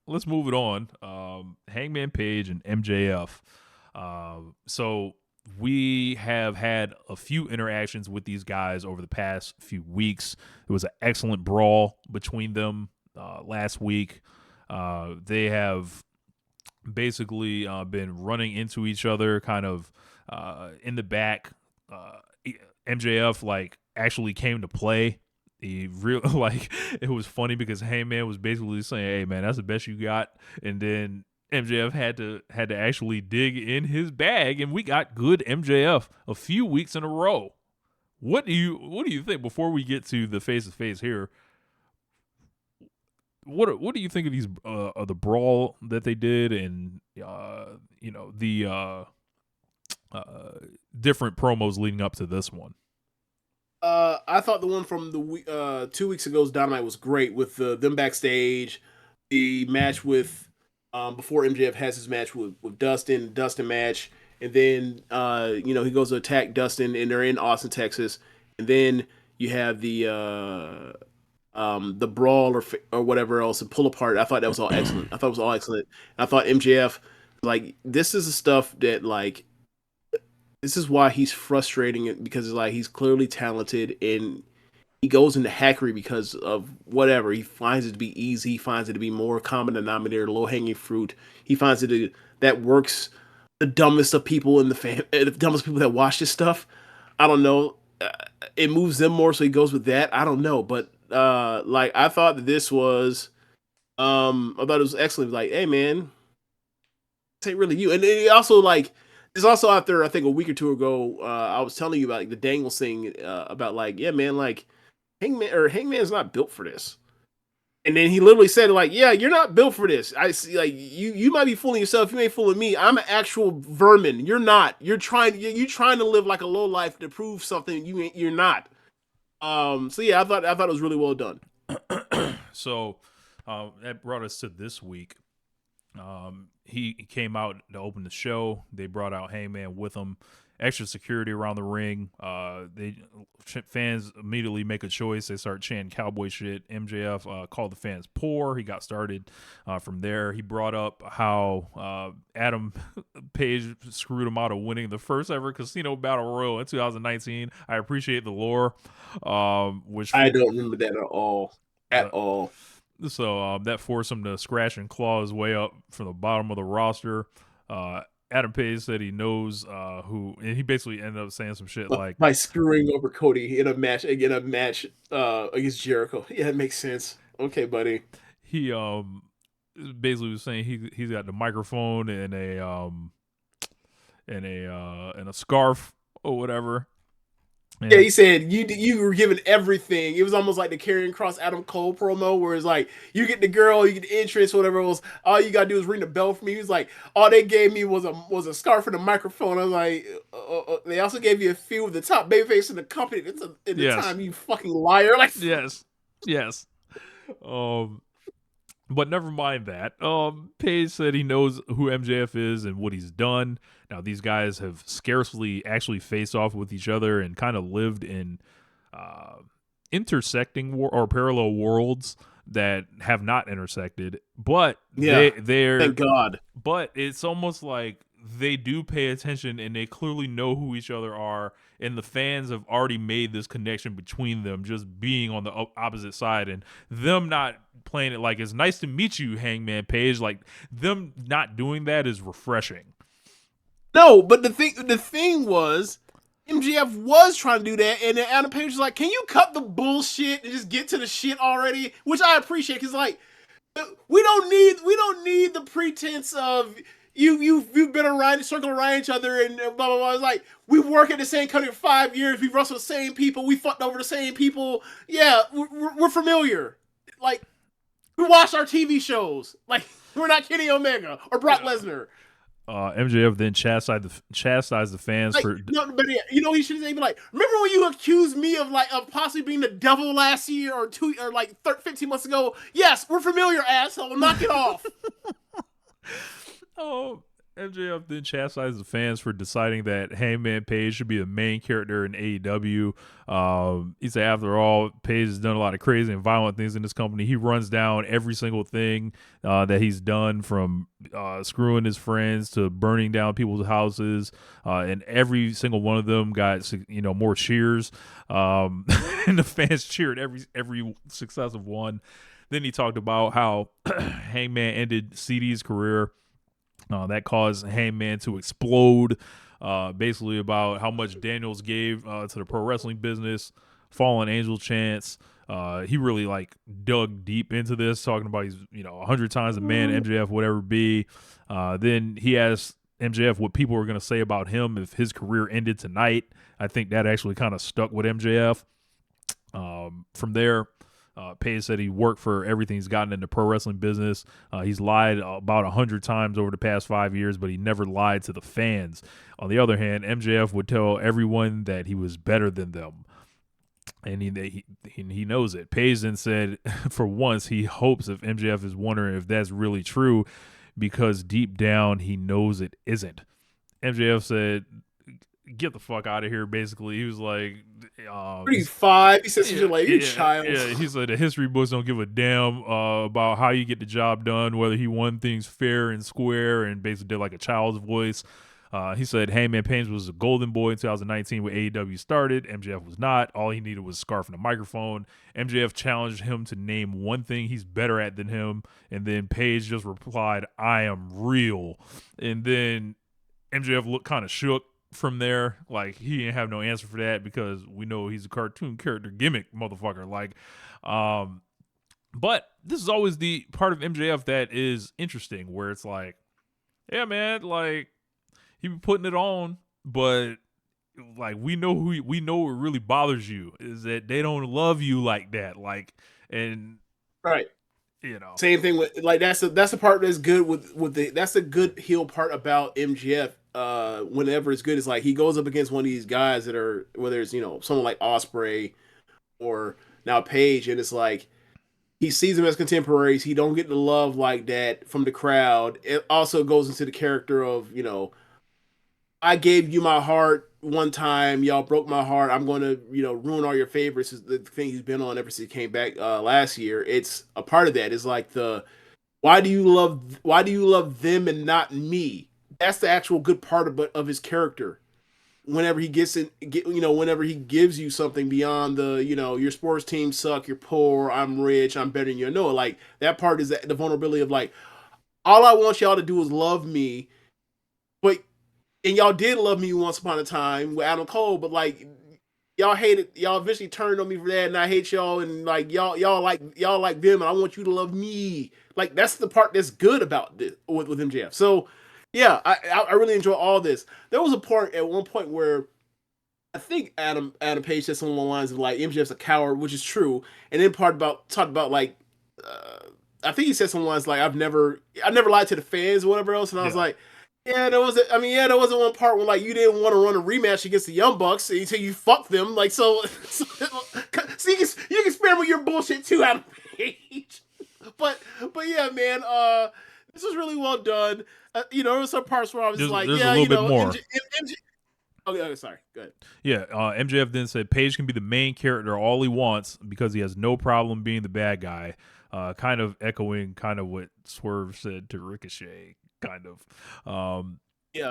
let's move it on. Hangman Page and MJF. So we have had a few interactions with these guys over the past few weeks. It was an excellent brawl between them last week. They have basically been running into each other kind of in the back. MJF like actually came to play. He real like it was funny because Heyman was basically saying, "Hey man, that's the best you got," and then MJF had to actually dig in his bag, and we got good MJF a few weeks in a row. What do you think before we get to the face to face here? What do you think of these of the brawl that they did and the uh, different promos leading up to this one? I thought the one from the 2 weeks ago's Dynamite was great with them backstage. The match with before MJF has his match with Dustin match, and then he goes to attack Dustin, and they're in Austin, Texas, and then you have the brawl or whatever else and pull apart. I thought that was all excellent. I thought it was all excellent. I thought MJF like this is the stuff that like this is why he's frustrating it because it's like he's clearly talented and he goes into hackery because of whatever. He finds it to be easy. He finds it to be more common denominator, low hanging fruit. He finds that works the dumbest of people in the dumbest people that watch this stuff. I don't know. It moves them more, so he goes with that. I don't know, but like I thought that this was, I thought it was excellent. Like, hey man, this ain't really you. And it also like it's also out there. I think a week or two ago, I was telling you about like, the Dangles thing about like, yeah man, like Hangman's not built for this. And then he literally said, like, yeah, you're not built for this. I see, like, you might be fooling yourself. You ain't fooling me. I'm an actual vermin. You're not. You're trying to live like a low life to prove something you're not. So yeah, I thought it was really well done. So that brought us to this week. He came out to open the show. They brought out Hangman with him. Extra security around the ring. Fans immediately make a choice. They start chanting cowboy shit. MJF called the fans poor. He got started from there. He brought up how Adam Page screwed him out of winning the first ever Casino Battle Royal in 2019. I appreciate the lore, which I don't remember that at all. At uh, all. so that forced him to scratch and claw his way up from the bottom of the roster. Adam Page said he knows who, and he basically ended up saying some shit like, By screwing over Cody in a match against Jericho. Yeah, it makes sense. Okay, buddy. he basically was saying he's got the microphone and a scarf or whatever. Yeah, And he said you were given everything. It was almost like the Karrion Cross Adam Cole promo, where it's like you get the girl, you get the entrance, whatever else. All you gotta do is ring the bell for me. He was like, all they gave me was a scarf and a microphone. I was like, they also gave you a few of the top babyface in the company in the yes, time. You fucking liar! Like, yes, yes. Um, But never mind that. Page said he knows who MJF is and what he's done. Now these guys have scarcely actually faced off with each other and kind of lived in uh, intersecting or parallel worlds that have not intersected. But yeah, they're thank God. but it's almost like they do pay attention and they clearly know who each other are, and the fans have already made this connection between them just being on the opposite side, and them not playing it like it's nice to meet you, Hangman Page. Like, them not doing that is refreshing. No, but the thing was, MGF was trying to do that, and then Adam Page was like, "Can you cut the bullshit and just get to the shit already?" Which I appreciate because like we don't need the pretense of you've been around circling around each other and blah blah blah. It's like we work at the same company for 5 years. We wrestle the same people. We fucked over the same people. Yeah, we're familiar. Like we watch our TV shows. Like we're not Kenny Omega or Brock Lesnar. MJF then chastised the fans Like for no, but yeah, he should have been like, remember when you accused me of possibly being the devil last year or 15 months ago? Yes, we're familiar, asshole. Knock it off. oh MJF then chastised the fans for deciding that Hangman Page should be the main character in AEW. He said, after all, Page has done a lot of crazy and violent things in this company. He runs down every single thing that he's done, from screwing his friends to burning down people's houses, and every single one of them got more cheers. And the fans cheered every successive one. Then he talked about how Hangman ended CD's career. That caused Hangman to explode. Basically about how much Daniels gave to the pro wrestling business. Fallen Angel chants. He really dug deep into this, talking about he's 100 times a man MJF would ever be. Then he asked MJF what people were going to say about him if his career ended tonight. I think that actually kind of stuck with MJF. From there, Page said he worked for everything he's gotten in the pro wrestling business. He's lied about 100 times over the past 5 years, but he never lied to the fans. On the other hand, MJF would tell everyone that he was better than them, and he knows it. Page then said, for once, he hopes if MJF is wondering if that's really true, because deep down he knows it isn't. MJF said, get the fuck out of here, basically. He was like, 35. He says, you're like, you're a child. Yeah, he said the history books don't give a damn about how you get the job done, whether he won things fair and square, and basically did like a child's voice. He said Hangman Page was a golden boy in 2019 when AEW started. MJF was not. All he needed was a scarf and a microphone. MJF challenged him to name one thing he's better at than him, and then Page just replied, I am real. And then MJF looked kind of shook from there. Like, he didn't have no answer for that, because we know he's a cartoon character gimmick motherfucker. But this is always the part of MJF that is interesting, where it's like, yeah, man, he be putting it on, but we know what really bothers you is that they don't love you like that. And right. Same thing with that's the part that's good with that's the good heel part about MJF. Whenever it's good, it's like he goes up against one of these guys that are, whether it's someone like Ospreay or now Page, and it's like he sees them as contemporaries. He don't get the love like that from the crowd. It also goes into the character of I gave you my heart one time, y'all broke my heart. I'm going to ruin all your favorites. Is the thing he's been on ever since he came back last year. It's a part of that. It's like why do you love them and not me? That's the actual good part of his character. Whenever he whenever he gives you something beyond your sports team suck, you're poor, I'm rich, I'm better than you. No, that part is the vulnerability of all I want y'all to do is love me, and y'all did love me once upon a time with Adam Cole, but y'all hated, y'all eventually turned on me for that, and I hate y'all, and y'all like them, and I want you to love me. That's the part that's good about this with MJF. So yeah, I really enjoy all this. There was a part at one point where I think Adam Page said something along the lines of MJF's a coward, which is true, and then talked about I think he said something along the lines I've never lied to the fans or whatever else, and I was like, yeah, there was one part where you didn't want to run a rematch against the Young Bucks until you fucked them, so you can spare me your bullshit too, Adam Page. But yeah, man, this was really well done. There was some parts where I was there's a little bit more. Okay, sorry. Go ahead. Yeah, MJF then said Page can be the main character all he wants because he has no problem being the bad guy. Kind of echoing what Swerve said to Ricochet. Kind of. Yeah.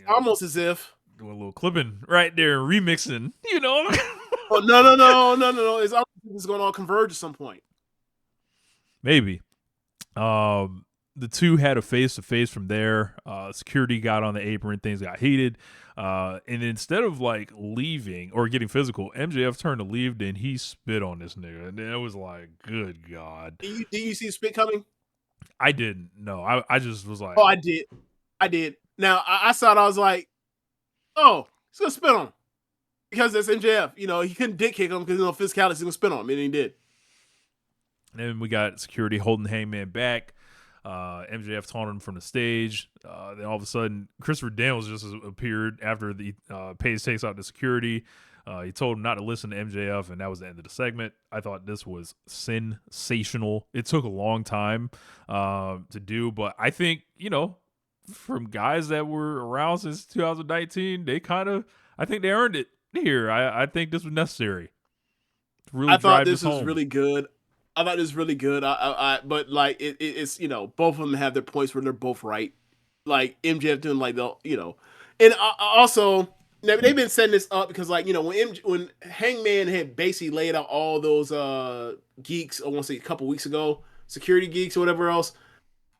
Almost as if doing a little clipping right there, remixing. Oh, no. It's going to all converge at some point. Maybe. The two had a face-to-face from there. Security got on the apron. Things got heated. And instead of leaving or getting physical, MJF turned to leave, then he spit on this nigga. And then it was like, good God. Did you see spit coming? I didn't. No, I just was like. Oh, I did. Now, I saw it. I was like, oh, he's going to spit on him. Because that's MJF. He couldn't dick kick him because, physicality, he's going to spit on him. And he did. And then we got security holding Hangman back. MJF taunted him from the stage. Then all of a sudden, Christopher Daniels just appeared after the Page takes out the security. He told him not to listen to MJF, and that was the end of the segment. I thought this was sensational. It took a long time to do, but I think, from guys that were around since 2019, I think they earned it here. I think this was necessary to really I thought drive this this was home. really good. I thought this was really good. But like it's both of them have their points where they're both right. Like MJF doing like and also they've been setting this up because like when Hangman had basically laid out all those geeks, I want to say a couple weeks ago, security geeks or whatever else.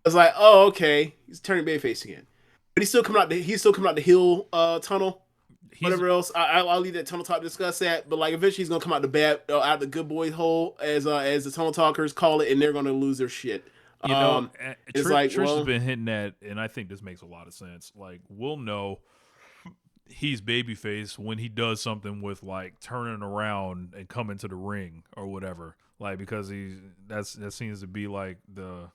I was like, oh okay, he's turning babyface again, but he's still coming out the hill tunnel. He's Whatever else, I'll leave that tunnel talk to discuss that. But like, eventually, he's gonna come out the out the good boy hole, as the tunnel talkers call it, and they're gonna lose their shit. It's like, Trish has been hitting that, and I think this makes a lot of sense. Like, we'll know he's babyface when he does something with like turning around and coming to the ring or whatever. Like, because that seems to be like the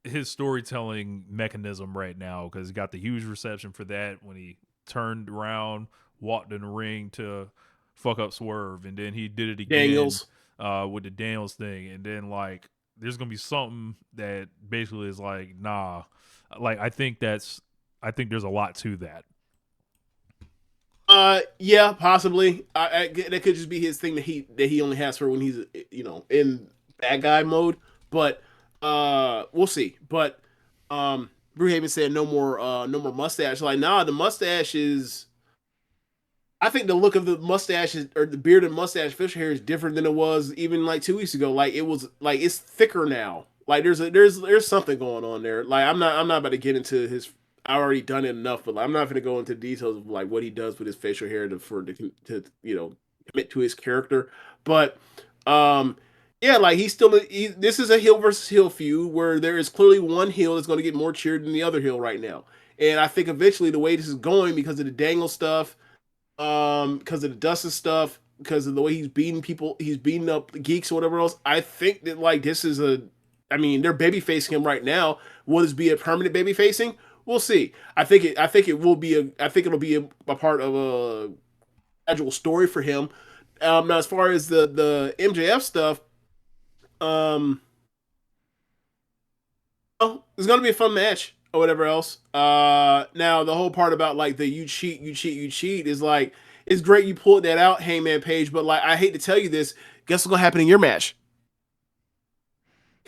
his storytelling mechanism right now, because he got the huge reception for that when he turned around, walked in the ring to fuck up Swerve, and then he did it again Daniels. With the Daniels thing, and then like there's gonna be something that basically is like, nah, like I think there's a lot to that. Yeah, possibly. That could just be his thing that he only has for when he's in bad guy mode. But we'll see. But Brewhaven said no more mustache. Like, nah, the mustache is. I think the look of the mustache or the beard and mustache facial hair is different than it was even like 2 weeks ago. Like it was like it's thicker now. Like there's something going on there. Like I'm not about to get into his. I already done it enough, but I'm not going to go into details of like what he does with his facial hair to commit to his character. But yeah, like this is a heel versus heel feud where there is clearly one heel that's going to get more cheered than the other heel right now. And I think eventually the way this is going, because of the Dangle stuff, because of the Dustin stuff, because of the way he's beating people, he's beating up geeks or whatever else. I think that like this is they're baby facing him right now. Will this be a permanent baby facing? We'll see. I think it'll be a part of a gradual story for him. Now as far as the MJF stuff, oh, it's gonna be a fun match or whatever else. Now the whole part about like the you cheat is like, it's great you pulled that out, Hangman Page, but like I hate to tell you this, guess what's gonna happen in your match?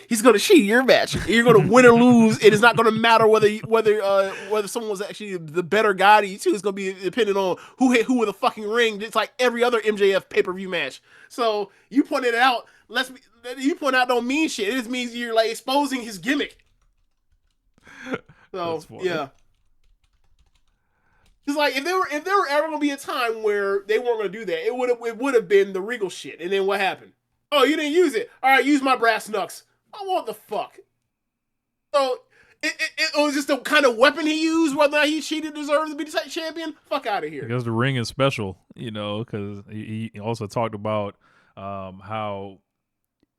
He's gonna cheat your match. You're gonna win or lose. It is not gonna matter whether someone was actually the better guy to you two. It's gonna be depending on who hit who with a fucking ring. It's like every other MJF pay-per-view match. So you pointed it out. You point out don't mean shit. It just means you're like exposing his gimmick. So yeah. It's like if there were ever gonna be a time where they weren't gonna do that, it would have been the Regal shit. And then what happened? Oh, you didn't use it. All right, use my brass knucks. I want the fuck. So it was just the kind of weapon he used, whether or not he cheated, deserves to be the champion. Fuck out of here. Because the ring is special, because he also talked about how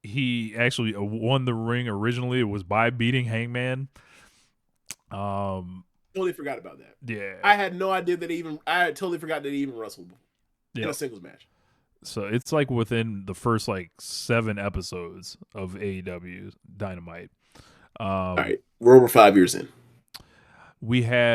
he actually won the ring originally. It was by beating Hangman. Totally forgot about that. Yeah, I had no idea I had totally forgot that he even wrestled in a singles match. So it's like within the first like 7 episodes of AEW Dynamite. All right, we're over 5 years in. We had